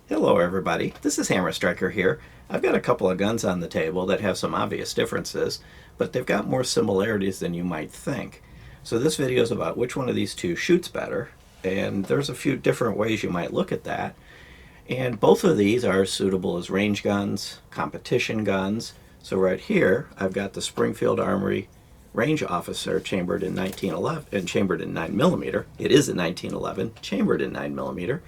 Hello everybody, this is Hammer Striker here. I've got a couple of guns on the table that have some obvious differences, but they've got more similarities than you might think. So this video is about which one of these two shoots better, and there's a few different ways you might look at that. And both of these are suitable as range guns, competition guns. So right here, I've got the Springfield Armory Range Officer chambered in 1911 and chambered in 9mm. It is a 1911, chambered in 9mm.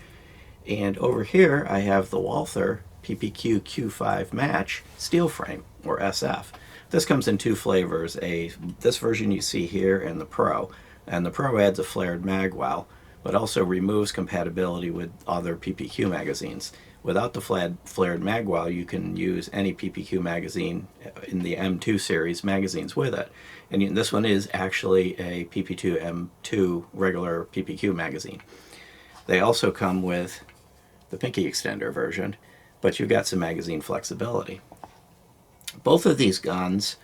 And over here I have the Walther PPQ Q5 Match Steel Frame, or SF. This comes in two flavors, this version you see here and the Pro. And the Pro adds a flared mag well, but also removes compatibility with other PPQ magazines. Without the flared mag well, you can use any PPQ magazine in the M2 series magazines with it. And this one is actually a PP2 M2 regular PPQ magazine. They also come with the pinky extender version, but you've got some magazine flexibility. Both of these guns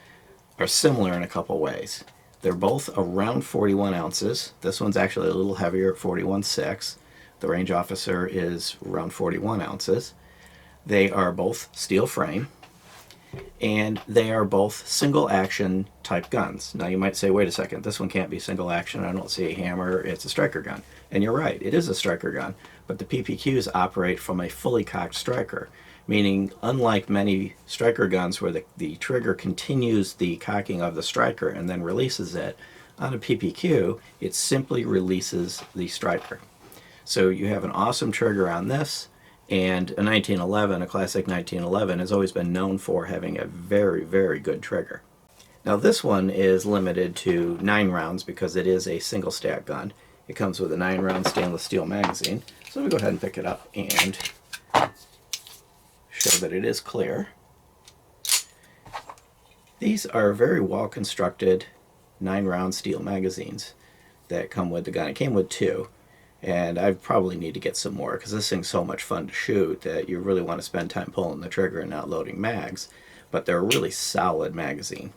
are similar in a couple ways. They're both around 41 ounces. This one's actually a little heavier at 41.6. The Range Officer is around 41 ounces. They are both steel frame, and they are both single action type guns. Now you might say, wait a second, this one can't be single action. I don't see a hammer, it's a striker gun. And you're right, it is a striker gun, but the PPQs operate from a fully cocked striker, meaning unlike many striker guns where the trigger continues the cocking of the striker and then releases it, on a PPQ, it simply releases the striker. So you have an awesome trigger on this, and a 1911, a classic 1911, has always been known for having a very, very good trigger. Now this one is limited to 9 rounds because it is a single stack gun. It comes with a 9-round stainless steel magazine. So let me go ahead and pick it up and show that it is clear. These are very well constructed 9-round steel magazines that come with the gun. It came with 2. And I probably need to get some more because this thing's so much fun to shoot that you really want to spend time pulling the trigger and not loading mags. But they're a really solid magazine.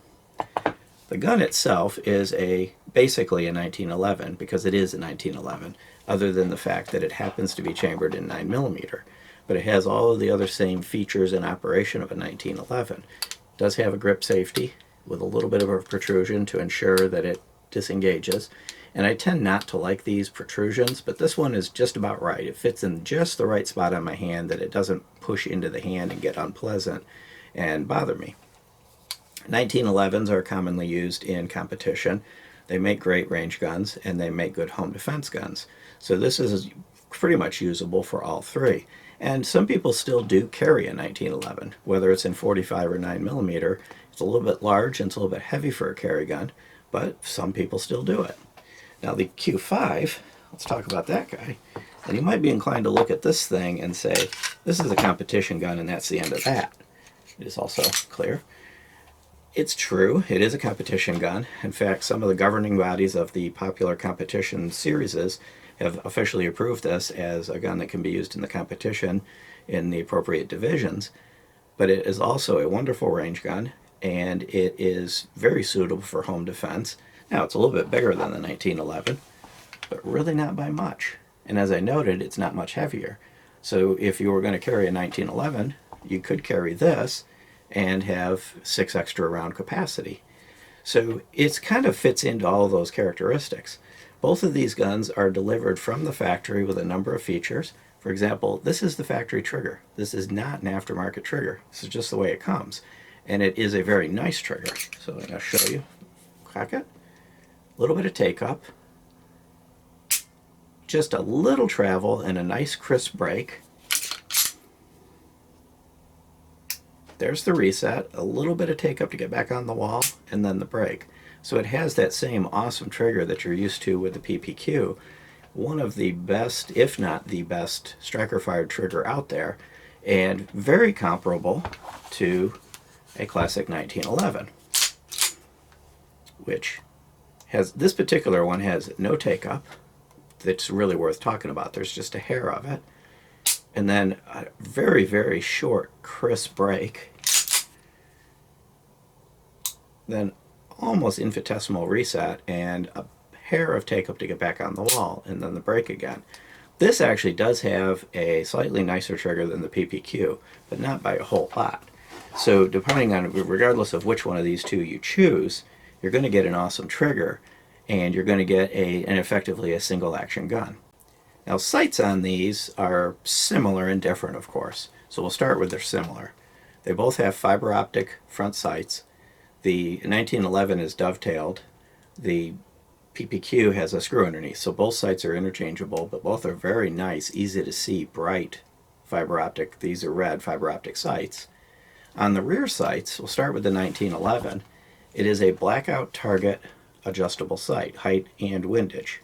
The gun itself is basically a 1911 because it is a 1911, other than the fact that it happens to be chambered in 9mm. But it has all of the other same features and operation of a 1911. It does have a grip safety with a little bit of a protrusion to ensure that it disengages. And I tend not to like these protrusions, but this one is just about right. It fits in just the right spot on my hand that it doesn't push into the hand and get unpleasant and bother me. 1911s are commonly used in competition. They make great range guns and they make good home defense guns. So this is pretty much usable for all three. And some people still do carry a 1911, whether it's in 45 or 9mm. It's a little bit large and it's a little bit heavy for a carry gun, but some people still do it. Now the Q5, let's talk about that guy. And you might be inclined to look at this thing and say, this is a competition gun and that's the end of that. It is also clear. It's true, it is a competition gun. In fact, some of the governing bodies of the popular competition series have officially approved this as a gun that can be used in the competition in the appropriate divisions. But it is also a wonderful range gun, and it is very suitable for home defense. Now, it's a little bit bigger than the 1911, but really not by much. And as I noted, it's not much heavier. So if you were going to carry a 1911, you could carry this and have 6 extra round capacity. So it kind of fits into all of those characteristics. Both of these guns are delivered from the factory with a number of features. For example, this is the factory trigger. This is not an aftermarket trigger. This is just the way it comes. And it is a very nice trigger. So I'm going to show you. Crack it. A little bit of take up, just a little travel and a nice crisp break. There's the reset, a little bit of take up to get back on the wall, and then the break. So it has that same awesome trigger that you're used to with the PPQ. One of the best, if not the best, striker fired trigger out there, and very comparable to a classic 1911, which this particular one has no take up. That's really worth talking about. There's just a hair of it. And then a very, very short, crisp break. Then almost infinitesimal reset and a hair of take up to get back on the wall, and then the break again. This actually does have a slightly nicer trigger than the PPQ, but not by a whole lot. So depending on, regardless of which one of these two you choose, you're going to get an awesome trigger, and you're going to get an effectively a single action gun. Now sights on these are similar and different, of course. So we'll start with they're similar. They both have fiber optic front sights. The 1911 is dovetailed. The PPQ has a screw underneath, so both sights are interchangeable, but both are very nice, easy to see, bright fiber optic. These are red fiber optic sights. On the rear sights, we'll start with the 1911. It is a blackout target adjustable sight, height and windage.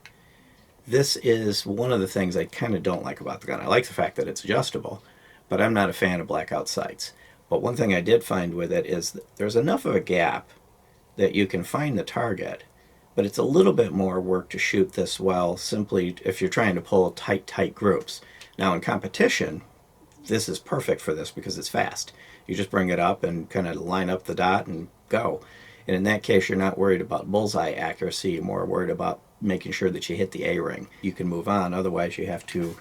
This is one of the things I kind of don't like about the gun. I like the fact that it's adjustable, but I'm not a fan of blackout sights. But one thing I did find with it is that there's enough of a gap that you can find the target, but it's a little bit more work to shoot this well simply if you're trying to pull tight groups. Now in competition, this is perfect for this because it's fast. You just bring it up and kind of line up the dot and go. And in that case, you're not worried about bullseye accuracy, you're more worried about making sure that you hit the A-ring. You can move on, otherwise you have to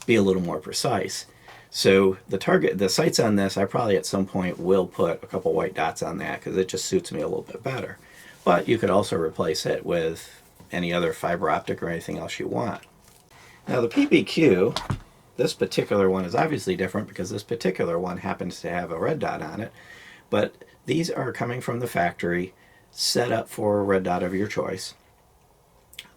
be a little more precise. So the sights on this, I probably at some point will put a couple white dots on that because it just suits me a little bit better. But you could also replace it with any other fiber optic or anything else you want. Now the PPQ, this particular one is obviously different because this particular one happens to have a red dot on it, but these are coming from the factory, set up for a red dot of your choice.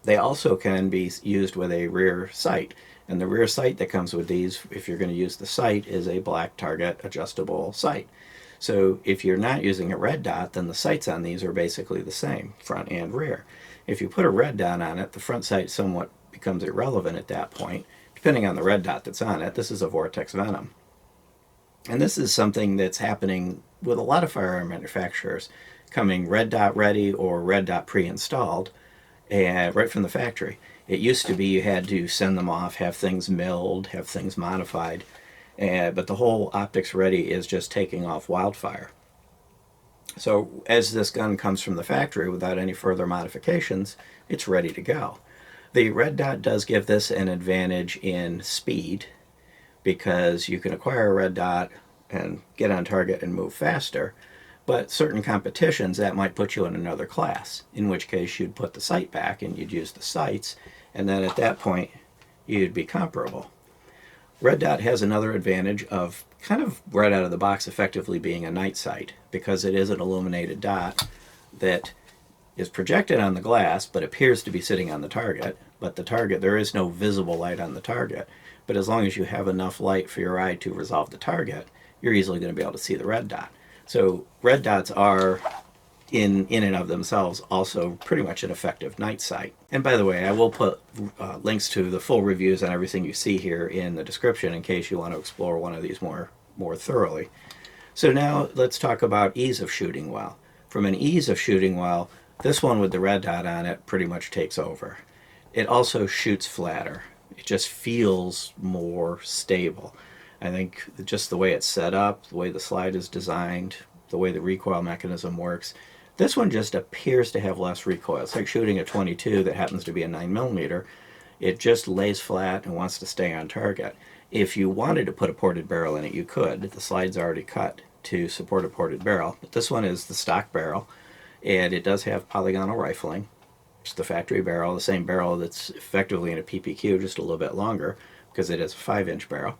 They also can be used with a rear sight, and the rear sight that comes with these, if you're going to use the sight, is a black target adjustable sight. So if you're not using a red dot, then the sights on these are basically the same, front and rear. If you put a red dot on it, the front sight somewhat becomes irrelevant at that point, depending on the red dot that's on it. This is a Vortex Venom. And this is something that's happening with a lot of firearm manufacturers, coming red dot ready or red dot pre-installed, and right from the factory. It used to be you had to send them off, have things milled, have things modified, but the whole optics ready is just taking off wildfire. So as this gun comes from the factory without any further modifications, it's ready to go. The red dot does give this an advantage in speed because you can acquire a red dot and get on target and move faster, but certain competitions that might put you in another class, in which case you'd put the sight back and you'd use the sights, and then at that point you'd be comparable. Red dot has another advantage of kind of right out of the box effectively being a night sight, because it is an illuminated dot that is projected on the glass but appears to be sitting on the target, but the target, there is no visible light on the target, but as long as you have enough light for your eye to resolve the target, you're easily going to be able to see the red dot. So red dots are, in and of themselves, also pretty much an effective night sight. And by the way, I will put links to the full reviews on everything you see here in the description in case you want to explore one of these more thoroughly. So now let's talk about ease of shooting well. From an ease of shooting well, this one with the red dot on it pretty much takes over. It also shoots flatter. It just feels more stable. I think just the way it's set up, the way the slide is designed, the way the recoil mechanism works, this one just appears to have less recoil. It's like shooting a 22 that happens to be a 9mm. It just lays flat and wants to stay on target. If you wanted to put a ported barrel in it, you could. The slide's already cut to support a ported barrel. But this one is the stock barrel, and it does have polygonal rifling. It's the factory barrel, the same barrel that's effectively in a PPQ, just a little bit longer, because it is a 5-inch barrel.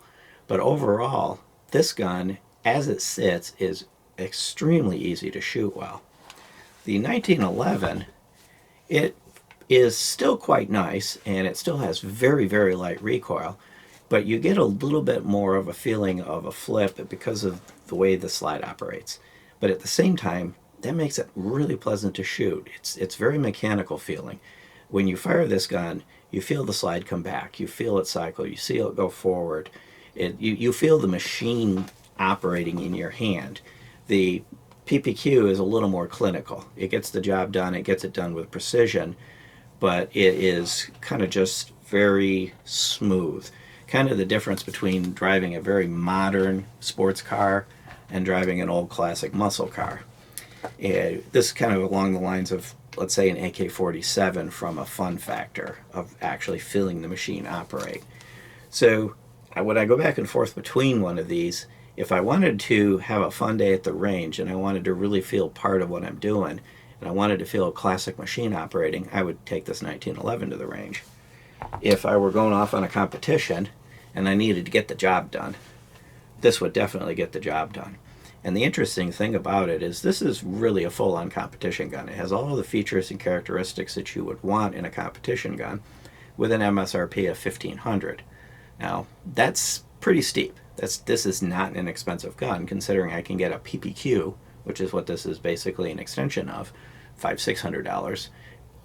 But overall, this gun, as it sits, is extremely easy to shoot well. The 1911, it is still quite nice, and it still has very, very light recoil, but you get a little bit more of a feeling of a flip because of the way the slide operates. But at the same time, that makes it really pleasant to shoot. It's very mechanical feeling. When you fire this gun, you feel the slide come back, you feel it cycle, you see it go forward. You feel the machine operating in your hand. The PPQ is a little more clinical. It gets the job done, it gets it done with precision, but it is kind of just very smooth. Kind of the difference between driving a very modern sports car and driving an old classic muscle car. This is kind of along the lines of, let's say, an AK-47 from a fun factor of actually feeling the machine operate. So when I go back and forth between one of these, if I wanted to have a fun day at the range and I wanted to really feel part of what I'm doing and I wanted to feel classic machine operating, I would take this 1911 to the range. If I were going off on a competition and I needed to get the job done, this would definitely get the job done. And the interesting thing about it is this is really a full-on competition gun. It has all the features and characteristics that you would want in a competition gun with an MSRP of $1,500. Now, that's pretty steep. This is not an inexpensive gun, considering I can get a PPQ, which is what this is basically an extension of, $500-600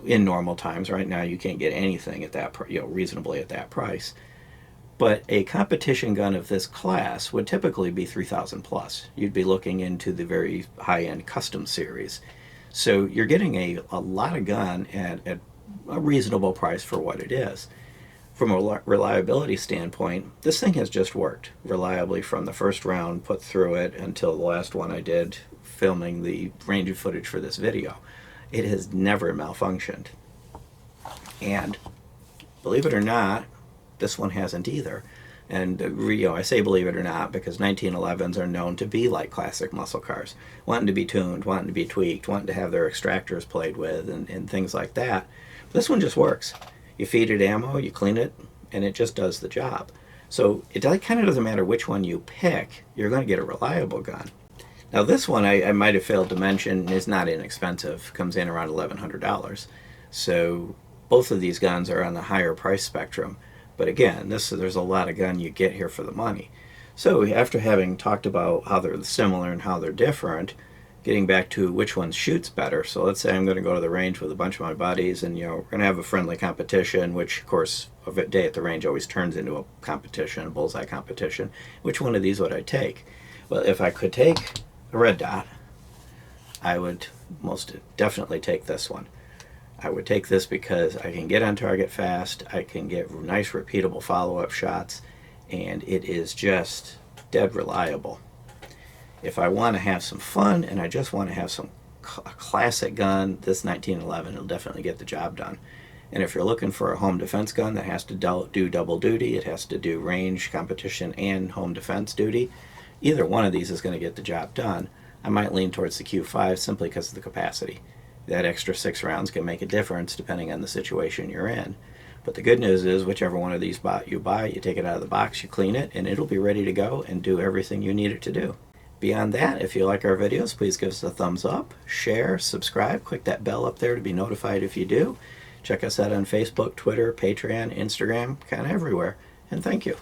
in normal times. Right now, you can't get anything at that reasonably at that price. But a competition gun of this class would typically be 3,000 plus. You'd be looking into the very high-end custom series. So you're getting a lot of gun at a reasonable price for what it is. From a reliability standpoint, this thing has just worked reliably from the first round put through it until the last one I did filming the range of footage for this video. It has never malfunctioned. And believe it or not, this one hasn't either. And I say believe it or not because 1911s are known to be like classic muscle cars, wanting to be tuned, wanting to be tweaked, wanting to have their extractors played with and things like that. But this one just works. You feed it ammo, you clean it, and it just does the job. So it kind of doesn't matter which one you pick, you're going to get a reliable gun. Now this one I might have failed to mention is not inexpensive, comes in around $1,100. So both of these guns are on the higher price spectrum. But again, there's a lot of gun you get here for the money. So after having talked about how they're similar and how they're different, getting back to which one shoots better. So let's say I'm going to go to the range with a bunch of my buddies and we're going to have a friendly competition, which of course a day at the range always turns into a competition, a bullseye competition. Which one of these would I take? Well, if I could take a red dot, I would most definitely take this one. I would take this because I can get on target fast, I can get nice repeatable follow-up shots, and it is just dead reliable. If I want to have some fun and I just want to have a classic gun, this 1911 will definitely get the job done. And if you're looking for a home defense gun that has to do double duty, it has to do range, competition, and home defense duty, either one of these is going to get the job done. I might lean towards the Q5 simply because of the capacity. That extra 6 rounds can make a difference depending on the situation you're in. But the good news is whichever one of these you buy, you take it out of the box, you clean it, and it'll be ready to go and do everything you need it to do. Beyond that, if you like our videos, please give us a thumbs up, share, subscribe, click that bell up there to be notified if you do. Check us out on Facebook, Twitter, Patreon, Instagram, kind of everywhere. And thank you.